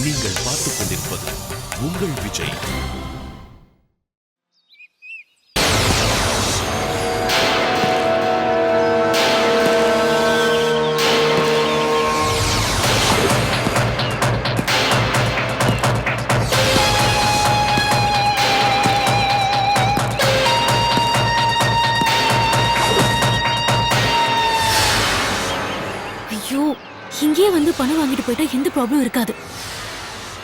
நீங்கள் பார்த்துக் கொண்டிருப்பது உங்கள் விஜய். ஐயோ, இங்கேயே வந்து பணம் வாங்கிட்டு போயிட்டா எந்த ப்ராப்ளம் இருக்காது.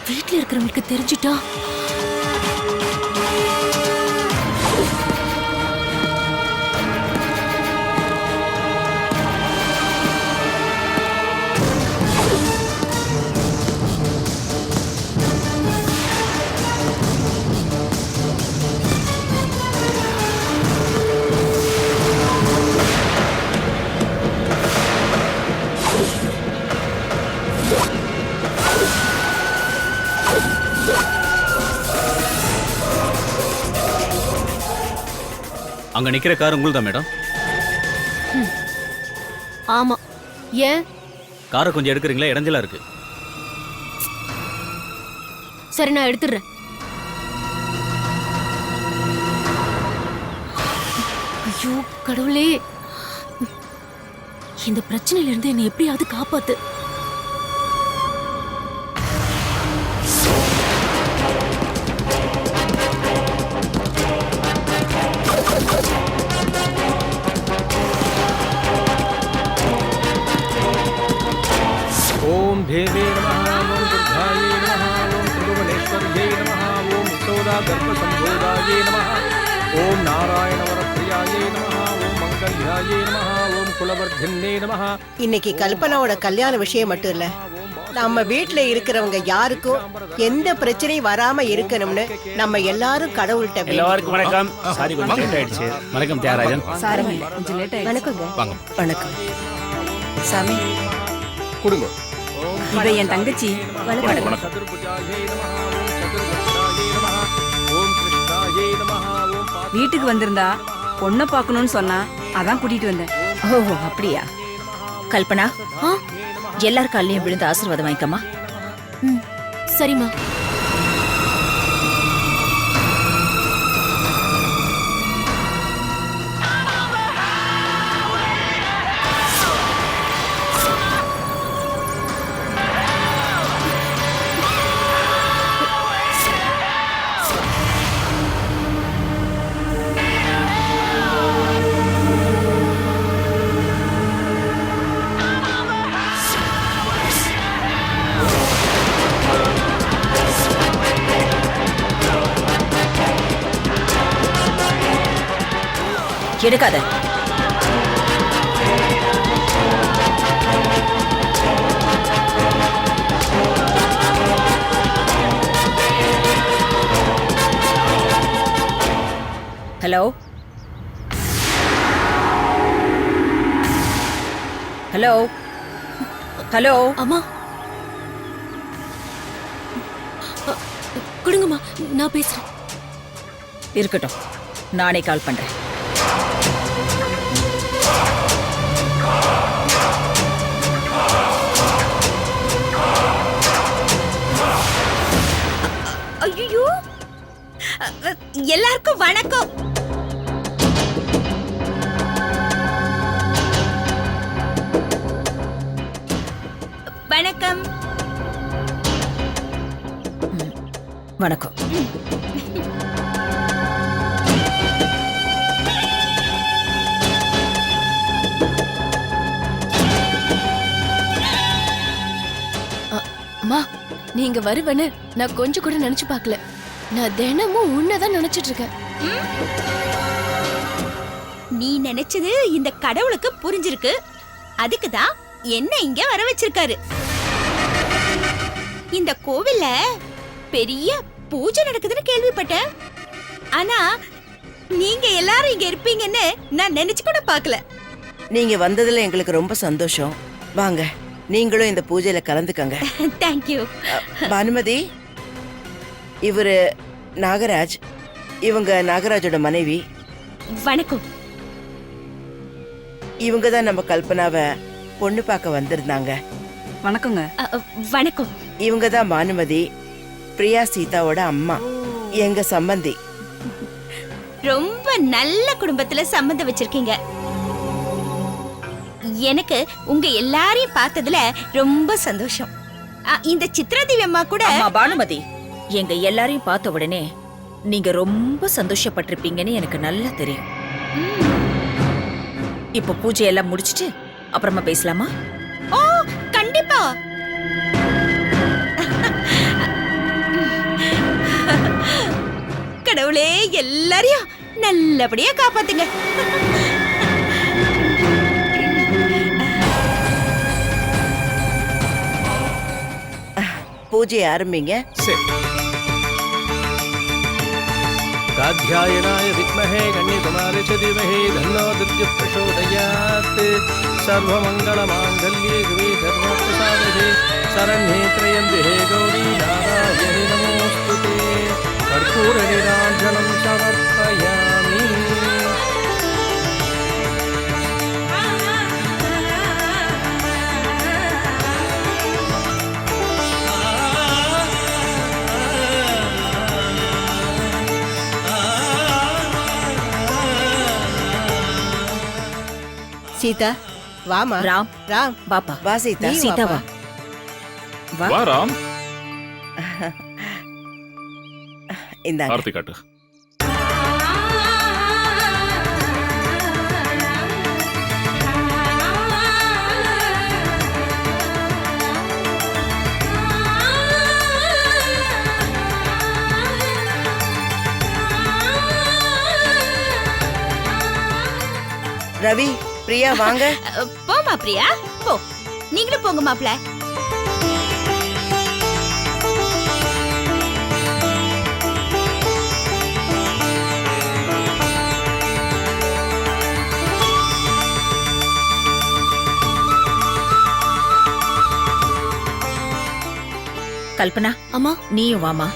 வீட்டுல இருக்கிறவங்களுக்கு தெரிஞ்சிட்டா அங்க நிக்கிற கார் உங்களுதான் மேடம்? ஆமா. ஏன்? காரை கொஞ்சம் எடுக்கிறீங்களா? இடைஞ்சலா இருக்கு. சரி, நான் எடுத்துடுறேன். ஐயோ கடவுளே, இந்த பிரச்சனையில இருந்து என்னை எப்படியாவது காப்பாத்து. ओम देवे नमः, ओम दुर्गाये नमः, ओम त्रिभुवनेश्वर्ये नमः, ओम यशोदा गर्भसंभोगाये नमः, ओम नारायण वरप्रियाये नमः, ओम मंगल्याये नमः, ओम कुलवर्धिन्ये नमः. இன்னைக்கு கல்பனாவோட கல்யாண விஷயம் மட்டும் இல்ல, நம்ம வீட்ல இருக்கிறவங்க யாருக்கும் எந்த பிரச்சனையும் வராம இருக்கணும்னு நம்ம எல்லாரும் கடவுள்கிட்ட எல்லாருக்கும் வணக்கம். சாரி கொஞ்சம் லேட் ஆயிடுச்சு. வணக்கம் தியாகராஜன். வணக்கங்க. வணக்கம் சாமி, கொடுங்க. இவ என் தங்கச்சி. சதுர்புஜாயே நமः, ஓம் சதுர்வக்ஷாயே நமः, ஓம் கிருஷ்ணாயே நமः, ஓம் வீட்டுக்கு வந்திருந்தா பொண்ணை பார்க்கணும்னு சொன்னா, அதான் கூட்டிட்டு வந்தேன். ஓ அப்படியா? கல்பனா, எல்லார் காலையும் விழுந்து ஆசீர்வாதம் வாங்கிக்கம்மா. சரிம்மா. எடுக்காத. Hello hello hello. அம்மா கொடுங்கம்மா, நான் பேசுறேன். இருக்கட்டும், நானே கால் பண்றேன். ஐயோ, எல்லாருக்கும் வணக்கம். வணக்கம். வணக்கம். அம்மா, நீங்க வருவன்னு நான் கொஞ்சம் கூட நினைச்சு பார்க்கல. நான் தினமும் உன்னதான் நினைச்சிட்டு இருக்கேன். நீ நினைச்சது இந்த கடவுளுக்கு புரிஞ்சிருக்கு. அதுக்குதான் என்ன இங்க வர வச்சிருக்காரு. இந்த கோவில்ல பெரிய பூஜை நடக்குதுன்னு கேள்விப்பட்டேன். ஆனா நீங்க எல்லாரும் இங்க இருப்பீங்கன்னு நான் நினைச்சு கூட பார்க்கல. நீங்க வந்ததுல எங்களுக்கு ரொம்ப சந்தோஷம். வாங்க, நீங்களும் இந்த பூஜையில கலந்துக்கங்க. தேங்க்யூ. பானுமதி, இவரு நாகராஜ், இவங்க நாகராஜோட மனைவி. வணக்கம். இவங்க தான் நம்ம கல்பனாவை பொண்ணு பார்க்க வந்திருந்தாங்க. வணக்கங்க. வணக்கம். இவங்க தான் பானுமதி, பிரியா சீதாவோட அம்மா, எங்க சம்பந்தி. ரொம்ப நல்ல குடும்பத்துல சம்மந்தம் வச்சிருக்கீங்க. எனக்கு உங்க எல்லாரையும் பார்த்ததுல ரொம்ப சந்தோஷம். இந்த சித்ராதேவி அம்மா கூட அம்மா பானுமதி, எங்க எல்லாரையும் பார்த்த உடனே நீங்க ரொம்ப சந்தோஷப்பட்டிருப்பீங்கன்னு எனக்கு நல்லா தெரியும். இப்ப பூஜையெல்லாம் முடிச்சிட்டு அப்புறமா பேசலாமா? ஓ கண்டிப்பா. கடவுளே எல்லாரையும் நல்லபடியா காப்பாத்துங்க. பூஜை ஆரம்பிங்க. சரி. काध्यायनाय विद्महे कन्याकुमारी च धीमहि तन्नो दुर्गः प्रचोदयात्। सर्वमङ्गलमाङ्गल्ये शिवे सर्वप्रसादे शरण्ये त्र्यम्बके गौरी नारायणि नमोऽस्तुते। कर्पूरनीराजनं समर्पयामि। சீதா வாமா. ராம், ராம் பாப்பா. வா சீதா. நீ சீதா வாப்பா. வா. வா ராம், இந்தாங்க. ஆர்த்தி காட்டு. ரவி, பிரியா வாங்க. போமா பிரியா போ. நீங்களும் போங்க மாப்ள. கல்பனா, அம்மா நீயும் வாமா.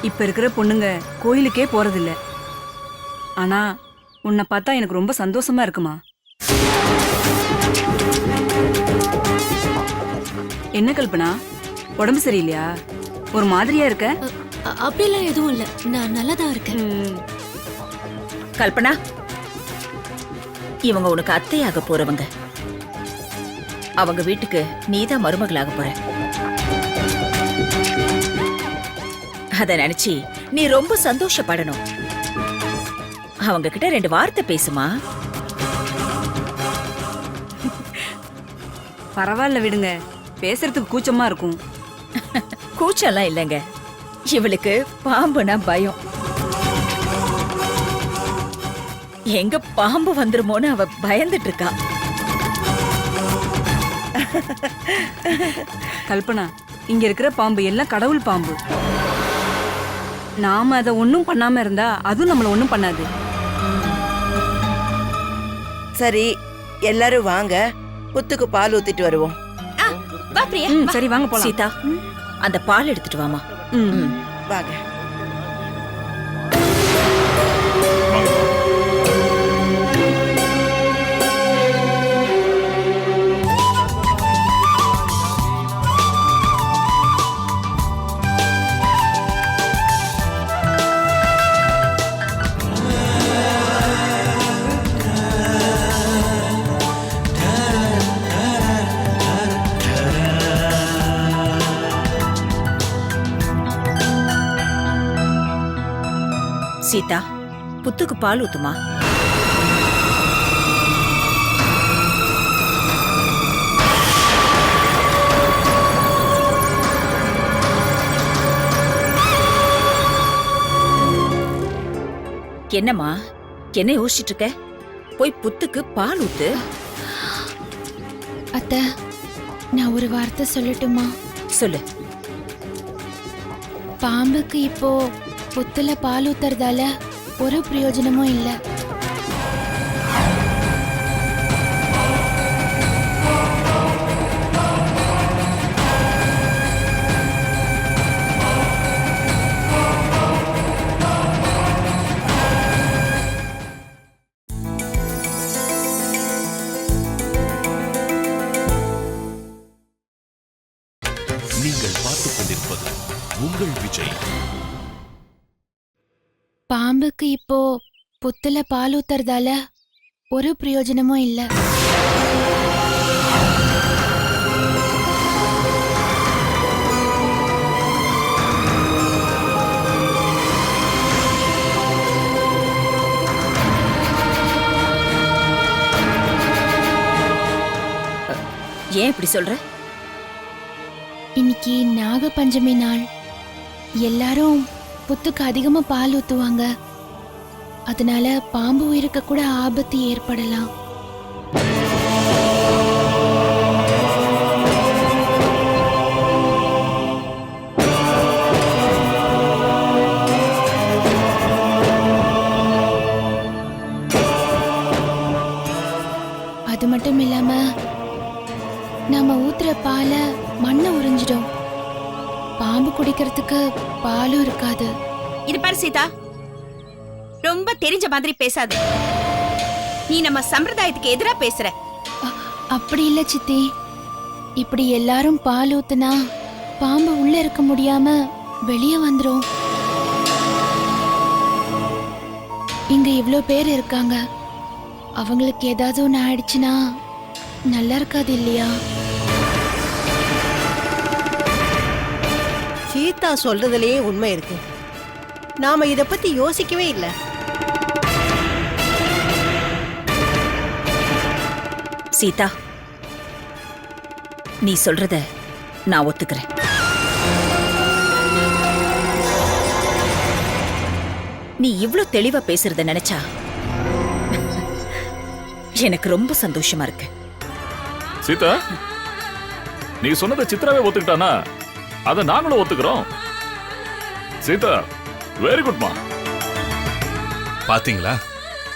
இப்ப இருக்கிற பொண்ணுங்க கோயிலுக்கே போறதில்ல. ஆனா உன்னை பார்த்தா எனக்கு ரொம்ப சந்தோஷமா இருக்குமா. என்ன கல்பனா, உடம்பு சரியில்லையா? ஒரு மாதிரியா இருக்க? அப்படிலாம் எதுவும் இல்ல, நான் நல்லாதான் இருக்கேன். கல்பனா, இவங்க உனக்கு அத்தையாக போறவங்க. அவங்க வீட்டுக்கு நீதான் மருமகளாக போற. அத நினைச்சு நீ ரொம்ப சந்தோஷப்படணும். அவங்க கிட்ட 2 வார்த்தை பேசுமா. பரவாயில்ல விடுங்க, பேசுறதுக்கு கூச்சமா இருக்கும். கூச்சம்லாம் இல்லைங்க, இவளுக்கு பாம்புனா பயம். எங்க பாம்பு வந்துருமோன்னு அவ பயந்துட்டு இருக்கா. கல்பனா, இங்க இருக்கிற பாம்பு எல்லாம் கடவுள் பாம்பு. நாம அதை ஒண்ணும் பண்ணாம இருந்தா அதுவும் நம்மள ஒண்ணும் பண்ணாது. சரி, எல்லாரும் வாங்க, புத்துக்கு பால் ஊத்திட்டு வருவோம். வா பிரியா. சரி வாங்க போலாம். சீதா, அந்த பால் எடுத்துட்டு வாமா. வாங்க. சீதா, புத்துக்கு பால் ஊத்துமா. என்னம்மா, என்ன யோசிச்சுட்டு இருக்க? போய் புத்துக்கு பால் ஊத்து. அத்த, நான் ஒரு வார்த்தை சொல்லட்டுமா? சொல்லு. பாம்புக்கு இப்போ புத்துல பால் ஊத்துறதால ஒரு பிரயோஜனமும் இல்ல. நீங்கள் பார்த்துக் கொண்டிருப்பது உங்கள் விஜய். பாம்புக்கு இப்போ புத்துல பால் ஊத்துறதால ஒரு பிரயோஜனமும் இல்ல. ஏன் இப்படி சொல்ற? இன்னைக்கு நாக பஞ்சமி நாள். எல்லாரும் புத்துக்கு அதிகமா பால் ஊத்துவாங்க. அதனால பாம்பு உயிருக்கு கூட ஆபத்து ஏற்படலாம். அது மட்டும் இல்லாம நம்ம ஊத்துற பால மண்ணை உறிஞ்சிடும். பாம்பு குடிக்கிறதுக்கு பாலும் இருக்காது. இது பாரு சீதா, ரொம்ப தெரிஞ்ச மாதிரி பேசாத. நீ நம்ம சம்பிரதாயத்துக்கு எதிரா பேசுற. அப்படி இல்ல சித்தி. இப்படி எல்லாரும் பால் ஊத்துனா பாம்பு உள்ள இருக்க முடியாம வெளியே வந்துரும். இங்க இவ்ளோ பேர் இருக்காங்க. அவங்களுக்கு ஏதாவது ஒண்ணு ஆயிடுச்சுன்னா நல்லா இருக்காது இல்லையா? சீதா சொல்றதுலயே உண்மை இருக்கு. நாம இத பத்தி யோசிக்கவே இல்லை. சீதா, நீ சொல்றத நான் ஒத்துக்கிறேன். நீ இவ்ளோ தெளிவா பேசுறத நினைச்சா எனக்கு ரொம்ப சந்தோஷமா இருக்கு. சீதா, நீ சொன்னதை சித்ராவே ஒத்துக்கிட்டானா அத நாங்களும் ஒத்துக்கிறோம். சீதா, வெரி குட் மா. பாத்தீங்களா,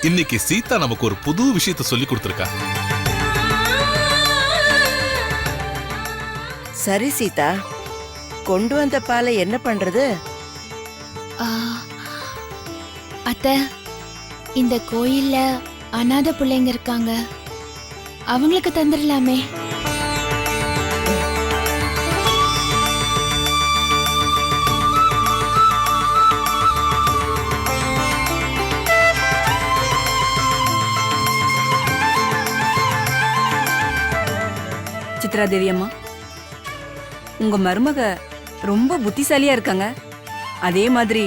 இன்னைக்கு சீதா நமக்கு ஒரு புது விஷயத்தை சொல்லி கொடுத்திருக்கா. சரி சீதா, கொண்டு வந்த பாலை என்ன பண்றது? அத்த, இந்த கோயில்ல அனாதை பிள்ளைங்க இருக்காங்க. அவங்களுக்கு தந்துடலாமே. சித்ரா தேவி அம்மா, உங்க மருமக ரொம்ப புத்திசாலியா இருக்காங்க. அதே மாதிரி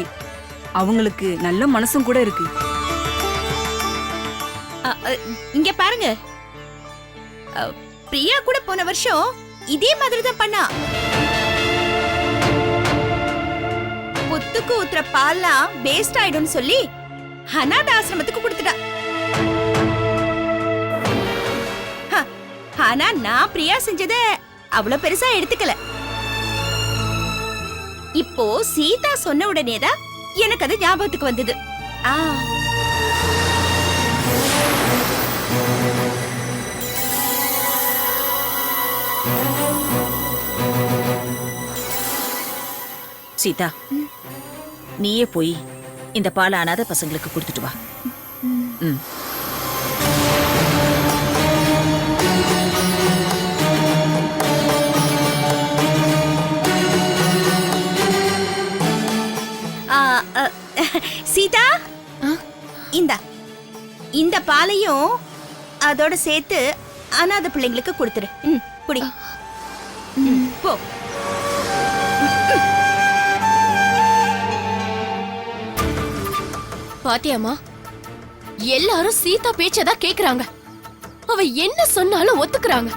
அவங்களுக்கு நல்ல மனசும் கூட இருக்கு. இங்க பாருங்க, பிரியா கூட போன வருஷம் இதே மாதிரி தான் பண்ணா. புத்துக்கு ஊத்துற பால்லாம் வேஸ்ட் ஆயிடும்னு சொல்லி அநாத ஆசிரமத்துக்கு கொடுத்துட்டா. ஆனா நான் பிரியா செஞ்சத அவ்வளவு பெருசா எடுத்துக்கல. இப்போ சீதா சொன்ன உடனேதான் எனக்கு அது ஞாபகத்துக்கு வந்தது. சீதா, நீயே போய் இந்த பாலை அனாதை பசங்களுக்கு கொடுத்துட்டு வா. ம். சீதா, இந்த பாலையும் அதோட சேர்த்து அனாதை பிள்ளைங்களுக்கு கொடுத்துரு. குடி. போ. பாத்தியாமா, எல்லாரும் சீதா பேச்சதான் கேக்குறாங்க. அவ என்ன சொன்னாலும் ஒத்துக்குறாங்க.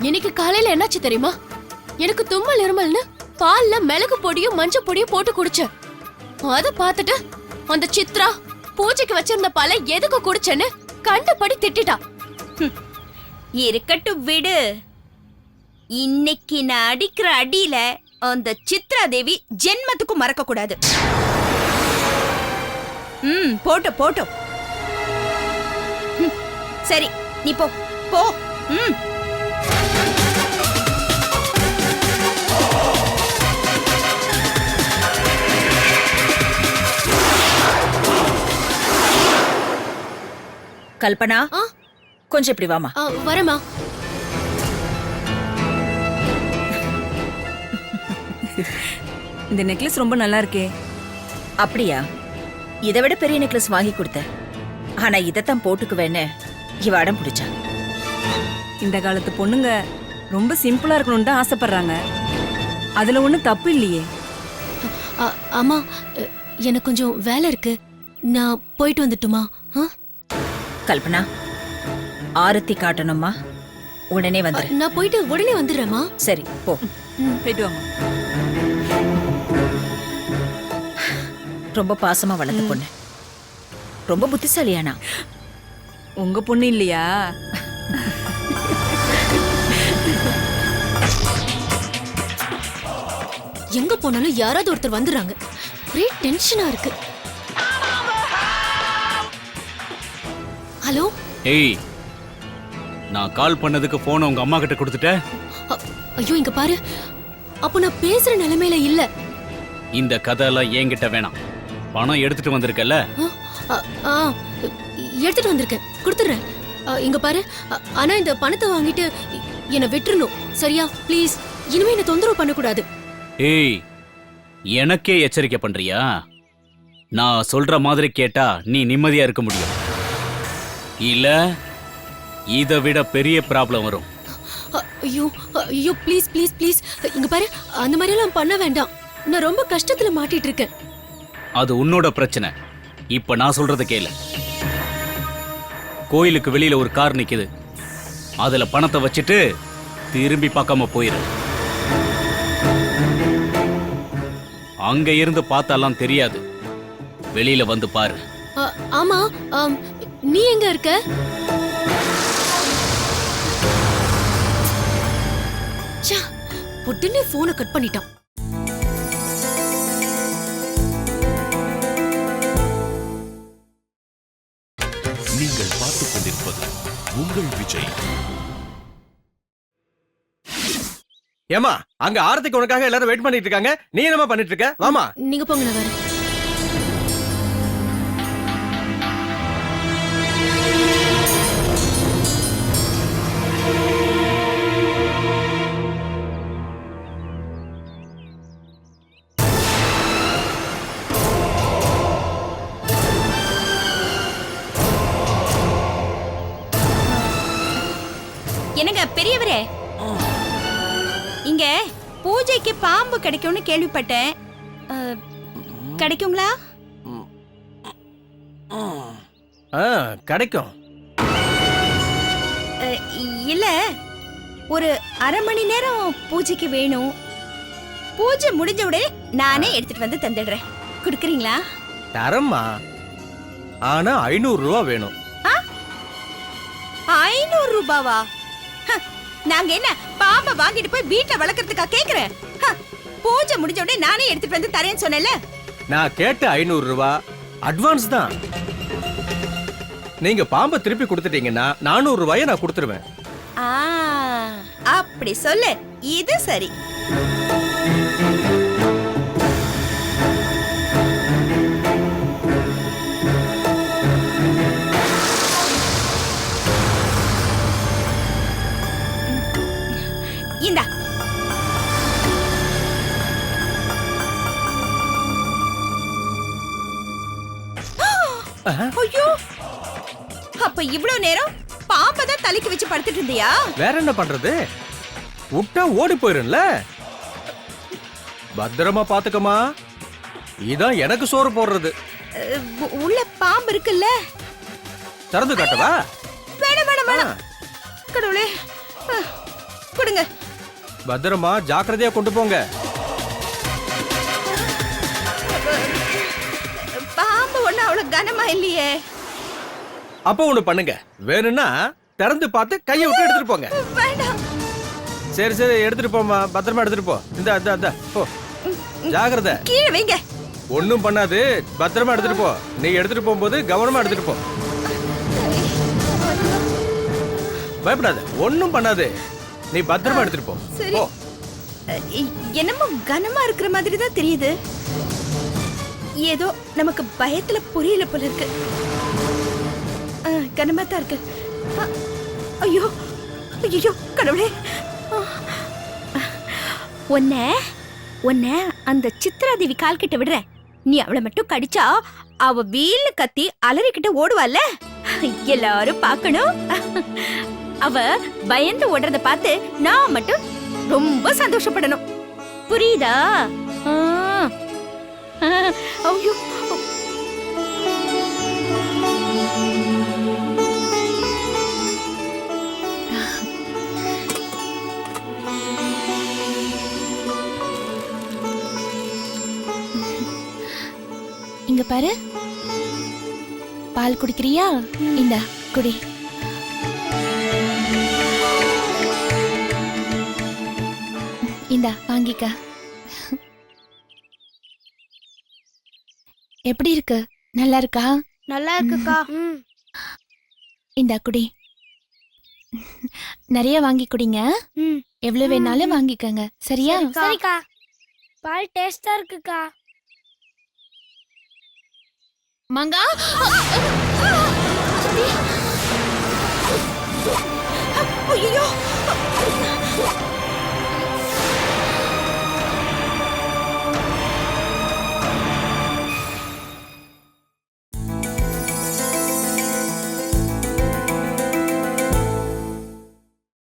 இன்னைக்கு காலையில என்னாச்சு தெரியுமா? எனக்கு தும்மல் இருமல்னு பால்ல மிளகு பொடியும் மஞ்சள் பொடியும் போட்டு குடிச்சேன். அத பார்த்துட்டு அந்த சித்ரா பூஜைக்கு வச்சிருந்த பாலை எதுக்கு குடிச்சேன்னு கண்டபடி திட்டிட்டா. இருக்கட்டும் விடு. இன்னைக்கு நான் அடிக்கிற அடியில அந்த சித்ரா தேவி ஜென்மத்துக்கும் மறக்க கூடாது. போட்டோம் போட்டோம். சரி நீ போ போ. கல்பனா கொஞ்சம் இப்படி வாமா. வரமா. இந்த நெக்லஸ் ரொம்ப நல்லா இருக்கே. அப்படியா? இதை விட பெரிய நெக்லஸ் வாங்கி கொடுத்த. ஆனா இதத்தான் போட்டுக்குவேன்னு இவ அடம் பிடிச்சா. இந்த காலத்து பொண்ணுங்க ரொம்ப சிம்பிளா இருக்கணும்னு தான் ஆசைப்படுறாங்க. அதுல ஒண்ணும் தப்பு இல்லையே. அம்மா, எனக்கு கொஞ்சம் வேலை இருக்கு, நான் போயிட்டு வந்துட்டுமா? கல்பனா, ஆரத்தி காட்டணுமா? உடனே வந்துரு. நான் போயிட்டு உடனே வந்துடுறேம்மா. சரி போ. போயிட்டு வாங்க. ரொம்ப பாசமா வளர்ந்த பொண்ணு, ரொம்ப புத்திசாலியானா. உங்க பொண்ணு இல்லையா? எங்க போனாலும் யாராவது ஒருத்தர் வந்துடுறாங்க. ஒரே டென்ஷனா இருக்கு. ஹலோ. ஏய், நான் கால் பண்ணதுக்கு போனை உங்க அம்மா கிட்ட கொடுத்துட்ட. ஐயோ இங்க பாரு, அப்ப நான் பேசுற நிலைமையில இல்ல. இந்த கதையெல்லாம் என்கிட்ட வேணாம். பணம் எடுத்துட்டு வந்திருக்கல? எடுத்துட்டு வந்திருக்கேன், கொடுத்துறேன். இங்க பாரு, ஆனா இந்த பணத்தை வாங்கிட்டு என்னை விட்டுறணும், சரியா? ப்ளீஸ், இனிமே என்ன தொந்தரவு பண்ணக்கூடாது. ஏய், எனக்கே எச்சரிக்கை பண்றியா? நான் சொல்ற மாதிரி கேட்டா நீ நிம்மதியா இருக்க முடியும். இல்ல இதை விட பெரிய ப்ராப்ளம் வரும். ஐயோ ஐயோ, ப்ளீஸ் ப்ளீஸ் ப்ளீஸ், இங்க பாரு, அந்த மாதிரி எல்லாம் பண்ண வேண்டாம். நான் ரொம்ப கஷ்டத்துல மாட்டிட்டு இருக்கேன். அது உன்னோட பிரச்சனை. இப்ப நான் சொல்றத கேளு. கோயிலுக்கு வெளியில ஒரு கார் நிக்குது. அதுல பணத்தை வச்சுட்டு திரும்பி பார்க்காம போயிரு. அங்க இருந்து பார்த்தாலாம் தெரியாது, வெளியில வந்து பாரு. ஆமா, நீ எங்க இருக்க? உடனே போனை கட் பண்ணிட்டான். நீங்கள் பார்த்துக் கொண்டிருப்பது உங்கள் விஜய். ஏமா, அங்க ஆரத்திக்கு உனக்காக எல்லாரும் வெயிட் பண்ணிட்டு இருக்காங்க. நீ என்னமா பண்ணிட்டு இருக்க? வாமா. நீங்க போங்க, நான் வரேன். என்னங்க பெரியவரே, இங்க பூஜைக்கு பாம்பு கிடைக்கும்னு கேள்விப்பட்டேன். கிடைக்குங்களா? கிடைக்கும். இல்ல, ஒரு அரை மணி நேரம் பூஜைக்கு வேணும். பூஜை முடிஞ்ச உடனே நானே எடுத்துட்டு வந்து தந்துடுறேன். குடுக்குறீங்களா? தரம்மா, ஆனா 500 ரூபா வேணும். 500 ரூபாவா? நாங்க என்ன பாம்பை வாங்கிட்டு போய் வீட்டை வளர்க்கறதுக்கா கேக்குறேன்? பூஜை முடிஞ்ச உடனே நானே எடுத்துட்டு வந்து தரேன்னு சொன்னேன்ல. நான் கேட்ட 500 ரூபா அட்வான்ஸ் தான். நீங்க பாம்பை திருப்பி கொடுத்துட்டீங்கன்னா 400 ரூபாயை நான் கொடுத்துருவேன். அப்படி சொல்லு, இது சரி. இந்தா. ஐயோ, அப்ப இவ்வளவு நேரம் பாம்பதான் தலைக்கு வச்சு படுத்துட்டு இருந்தியா? வேற என்ன பண்றது? விட்டா ஓடி போயிரும்ல. பத்திரமா பாத்துக்கமா. இதான் எனக்கு சோறு போடுறது. உள்ள பாம்பு இருக்குல்ல? திறந்து காட்டவா? வேணாம் வேணாம் வேணாம். கடவுளே, கொடுங்க. பத்திரமா ஜாக்கிரதையா கொண்டு போங்க. பாம்பு அவ்வளவு கனமா இல்லையே. அப்போ ஒண்ணு பண்ணுங்க, வேணும்னா திறந்து பார்த்து கையை விட்டு எடுத்துட்டு போங்க. வேண்டாம். சரி சரி, எடுத்துட்டு போமா, பத்திரமா எடுத்துட்டு போ. இந்த போ, ஜாகிரதை. கீழே வைங்க. ஒண்ணும் பண்ணாது, பத்திரமா எடுத்துட்டு போ. நீ எடுத்துட்டு போகும்போது கவனமா எடுத்துட்டு போ. பயப்படாத, ஒண்ணும் பண்ணாது. நீ பத்திரமா எடுத்துட்டு போ. சரி. போ. என்னமோ கனமா இருக்கிற மாதிரி தான் தெரியுது. ஏதோ நமக்கு பயத்துல புரியல போல இருக்கு. கனமா தான் இருக்கு. ஐயோ ஐயோ கடவுளே. உன்னை அந்த சித்ராதேவி கால் கிட்ட விடுற. நீ அவளை மட்டும் கடிச்சா அவ வீல்ல கத்தி அலறிக்கிட்ட ஓடுவாள்ல, எல்லாரும் பார்க்கணும். அவ பயந்து ஓடுறத பார்த்து நான் மட்டும் ரொம்ப சந்தோஷப்படணும். புரியுதா? ஐயோ இங்க பாரு, பால் குடிக்கிறியா? இந்தா குடி. இந்தா வாங்கிக்க. எப்படி இருக்கு? நல்லா இருக்கா? நல்லா இருக்குக்கா. இந்தா குடி. நிறைய வாங்கி குடிங்க. எவ்வளவு வேணாலும் வாங்கிக்கங்க, சரியா? சரிக்கா. பால் டேஸ்டா இருக்குக்கா. மங்கா, ஐயோ